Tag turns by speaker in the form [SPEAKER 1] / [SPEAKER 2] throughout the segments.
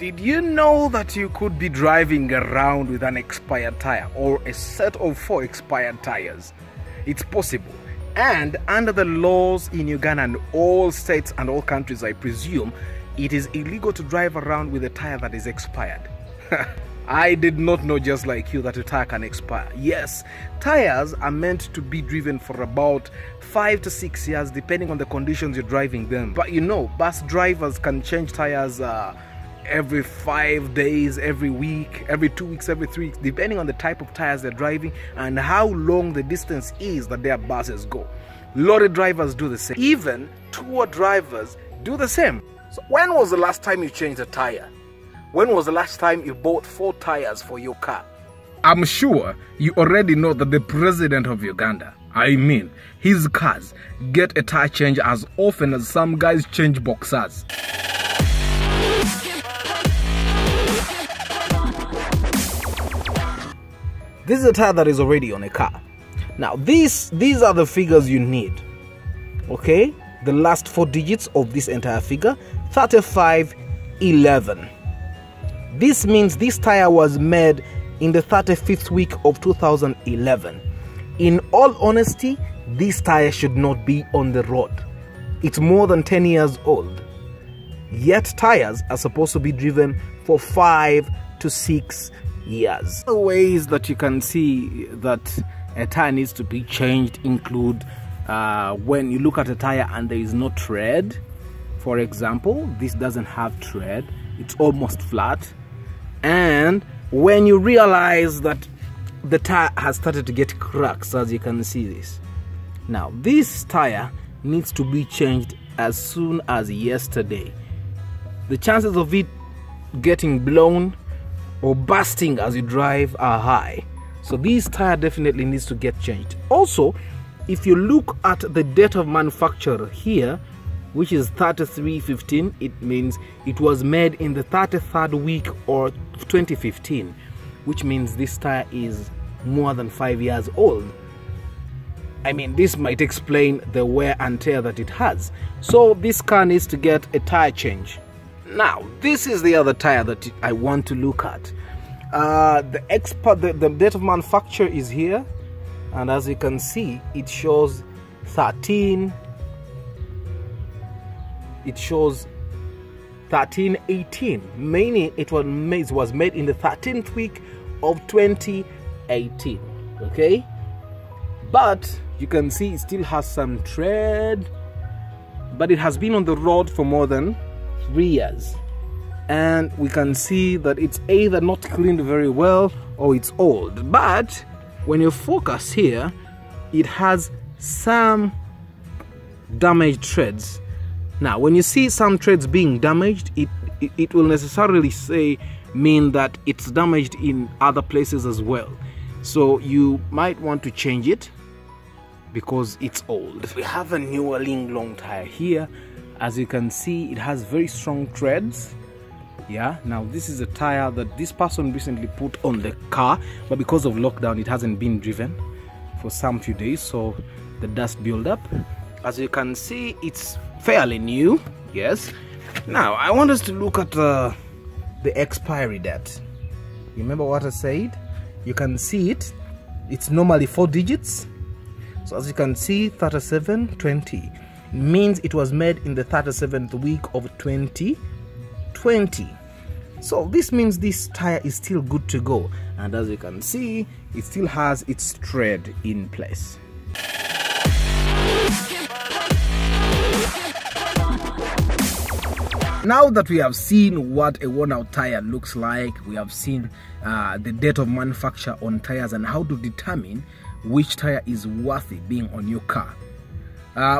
[SPEAKER 1] Did you know that you could be driving around with an expired tire or a set of 4 expired tires? It's possible. And under the laws in Uganda and all states and all countries, I presume, it is illegal to drive around with a tire that is expired. I did not know, just like you, that a tire can expire. Yes, tires are meant to be driven for about 5 to 6 years depending on the conditions you're driving them. But you know, bus drivers can change tires every 5 days, every week, every 2 weeks, every 3 weeks, depending on the type of tires they're driving and how long the distance is that their buses go. Lorry drivers do the same. Even tour drivers do the same. So when was the last time you changed a tire? When was the last time you bought 4 tires for your car? I'm sure you already know that the president of Uganda, I mean, his cars get a tire change as often as some guys change boxers. This is a tire that is already on a car. Now these are the figures you need. Okay, the last 4 digits of this entire figure, 3511. This means this tire was made in the 35th week of 2011. In all honesty, this tire should not be on the road. It's more than 10 years old. Yet tires are supposed to be driven for 5 to 6 years. The ways that you can see that a tire needs to be changed include when you look at a tire and there is no tread. For example, this doesn't have tread, it's almost flat. And when you realize that the tire has started to get cracks, as you can see this. Now this tire needs to be changed as soon as yesterday. The chances of it getting blown or busting as you drive are high. So this tire definitely needs to get changed. Also, if you look at the date of manufacture here, which is 3315, it means it was made in the 33rd week or 2015, which means this tire is more than 5 years old. I mean, this might explain the wear and tear that it has. So this car needs to get a tire change. Now, this is the other tire that I want to look at. The date of manufacture is here, and as you can see, it shows 1318, meaning it was made in the 13th week of 2018. Okay, but you can see it still has some tread, but it has been on the road for more than 3 years, and we can see that it's either not cleaned very well or it's old. But when you focus here, it has some damaged treads. Now when you see some treads being damaged, it will necessarily mean that it's damaged in other places as well. So you might want to change it because it's old. We have a new long tire here. As you can see, it has very strong treads. Yeah, now this is a tire that this person recently put on the car, but because of lockdown it hasn't been driven for some few days, so the dust build up. As you can see, it's fairly new. Yes. Now I want us to look at the expiry date. Remember what I said? You can see it's normally 4 digits. So as you can see, 3720 means it was made in the 37th week of 2020. So this means this tire is still good to go, and as you can see, it still has its tread in place. Now that we have seen what a worn out tire looks like, we have seen the date of manufacture on tires and how to determine which tire is worthy being on your car.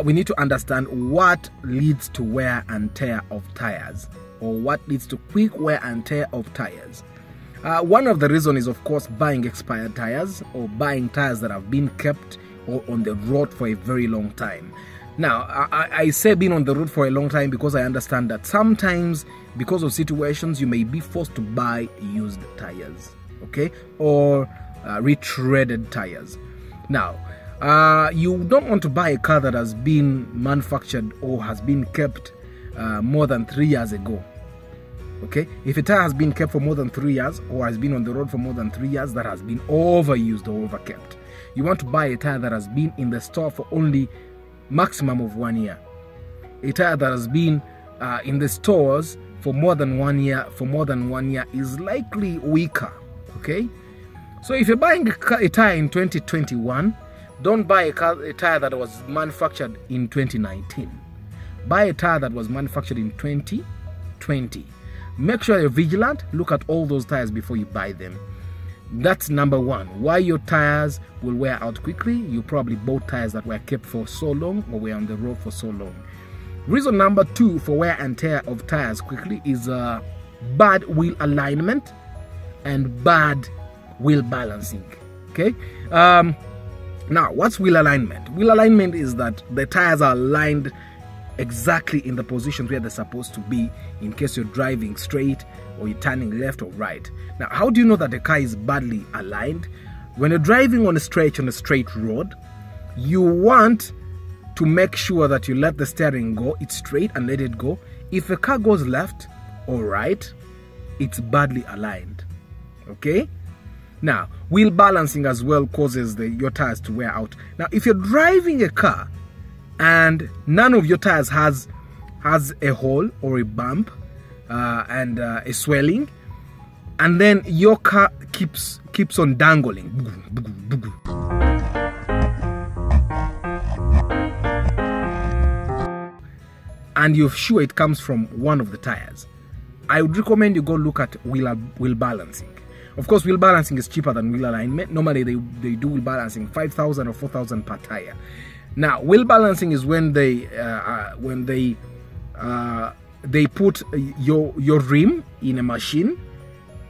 [SPEAKER 1] We need to understand what leads to wear and tear of tires, or what leads to quick wear and tear of tires. One of the reasons is, of course, buying expired tires or buying tires that have been kept or on the road for a very long time. Now, I say being on the road for a long time because I understand that sometimes, because of situations, you may be forced to buy used tires, okay, or retreaded tires. Now, you don't want to buy a car that has been manufactured or has been kept more than 3 years ago. Okay, if a tire has been kept for more than 3 years or has been on the road for more than 3 years, that has been overused or overkept. You want to buy a tire that has been in the store for only maximum of 1 year. A tire that has been in the stores for more than 1 year, is likely weaker. Okay, so if you're buying a tire in 2021, don't buy a tire that was manufactured in 2019. Buy a tire that was manufactured in 2020. Make sure you're vigilant. Look at all those tires before you buy them. That's number one. Why your tires will wear out quickly. You probably bought tires that were kept for so long or were on the road for so long. Reason number two for wear and tear of tires quickly is bad wheel alignment and bad wheel balancing. Okay. Now, what's wheel alignment? Wheel alignment is that the tires are aligned exactly in the position where they're supposed to be in case you're driving straight or you're turning left or right. Now, how do you know that the car is badly aligned? When you're driving on a straight road, you want to make sure that you let the steering go, it's straight and let it go. If a car goes left or right, it's badly aligned. Okay? Now, wheel balancing as well causes your tires to wear out. Now, if you're driving a car and none of your tires has a hole or a bump and a swelling, and then your car keeps on dangling, and you're sure it comes from one of the tires, I would recommend you go look at wheel balancing. Of course, wheel balancing is cheaper than wheel alignment. Normally they do wheel balancing 5,000 or 4,000 per tire. Now, wheel balancing is when they put your rim in a machine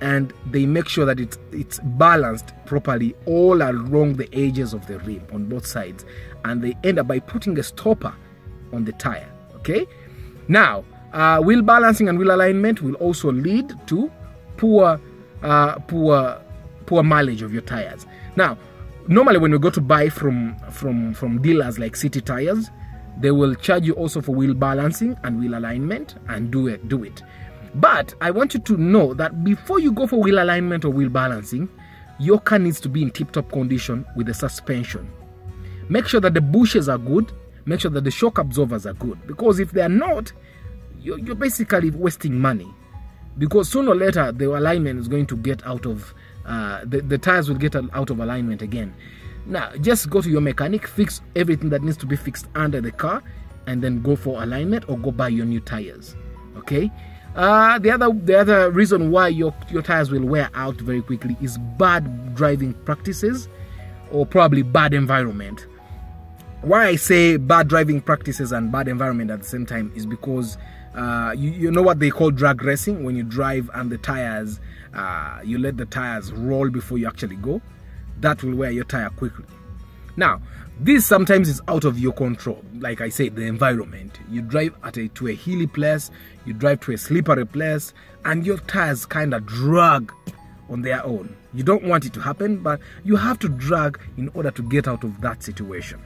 [SPEAKER 1] and they make sure that it's balanced properly all along the edges of the rim on both sides, and they end up by putting a stopper on the tire. Okay. Now, wheel balancing and wheel alignment will also lead to poor mileage of your tires. Now, normally when you go to buy from dealers like City Tires, they will charge you also for wheel balancing and wheel alignment and do it. But I want you to know that before you go for wheel alignment or wheel balancing, your car needs to be in tip-top condition with the suspension. Make sure that the bushes are good. Make sure that the shock absorbers are good, because if they are not, you're basically wasting money, because sooner or later the alignment is going to get out of the tires will get out of alignment again. Now, just go to your mechanic, fix everything that needs to be fixed under the car, and then go for alignment or go buy your new tires. Okay. The other reason why your tires will wear out very quickly is bad driving practices or probably bad environment. Why I say bad driving practices and bad environment at the same time is because you know what they call drag racing, when you drive and the tires, you let the tires roll before you actually go. That will wear your tire quickly. Now, this sometimes is out of your control. Like I said, the environment. You drive to a hilly place, you drive to a slippery place, and your tires kind of drag on their own. You don't want it to happen, but you have to drag in order to get out of that situation.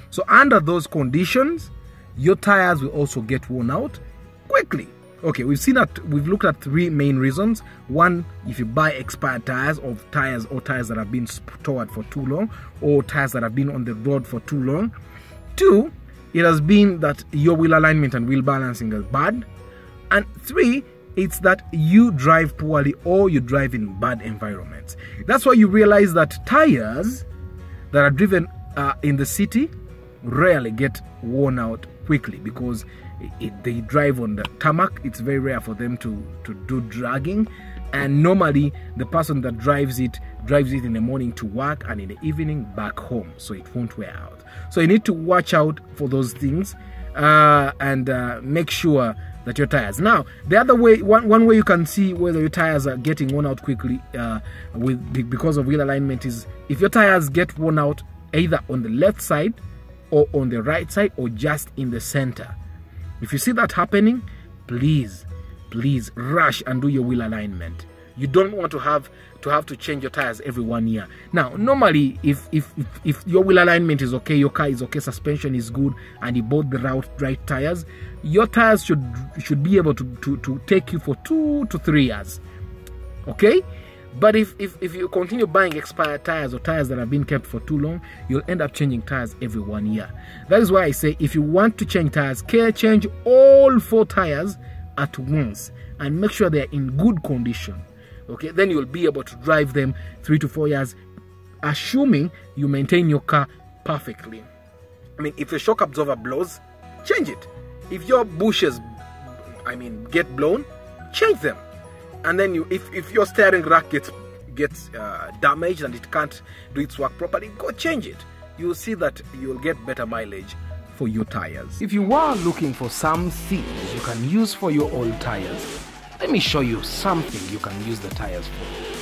[SPEAKER 1] So under those conditions, your tires will also get worn out quickly. Okay, we've looked at three main reasons. One, if you buy expired tires, or tires that have been stored for too long, or tires that have been on the road for too long. Two, it has been that your wheel alignment and wheel balancing is bad. And three, it's that you drive poorly or you drive in bad environments. That's why you realize that tires that are driven in the city rarely get worn out quickly, because they drive on the tarmac. It's very rare for them to do dragging, and normally the person that drives it in the morning to work and in the evening back home, so it won't wear out. So you need to watch out for those things and make sure that your tires. Now, the other way, one way you can see whether your tires are getting worn out quickly because of wheel alignment is if your tires get worn out either on the left side or on the right side or just in the center. If you see that happening, please rush and do your wheel alignment. You don't want to have to change your tires every 1 year. Now, normally, if your wheel alignment is okay, your car is okay, suspension is good, and you bought the right tires, your tires should be able to take you for 2 to 3 years. Okay? But if you continue buying expired tires or tires that have been kept for too long, you'll end up changing tires every 1 year. That is why I say, if you want to change tires, change all 4 tires at once and make sure they're in good condition. Okay, then you'll be able to drive them 3 to 4 years, assuming you maintain your car perfectly. I mean, if the shock absorber blows, change it. If your bushes, get blown, change them. And then if your steering rack gets damaged and it can't do its work properly, go change it. You'll see that you'll get better mileage for your tires. If you are looking for some things you can use for your old tires, let me show you something you can use the tires for.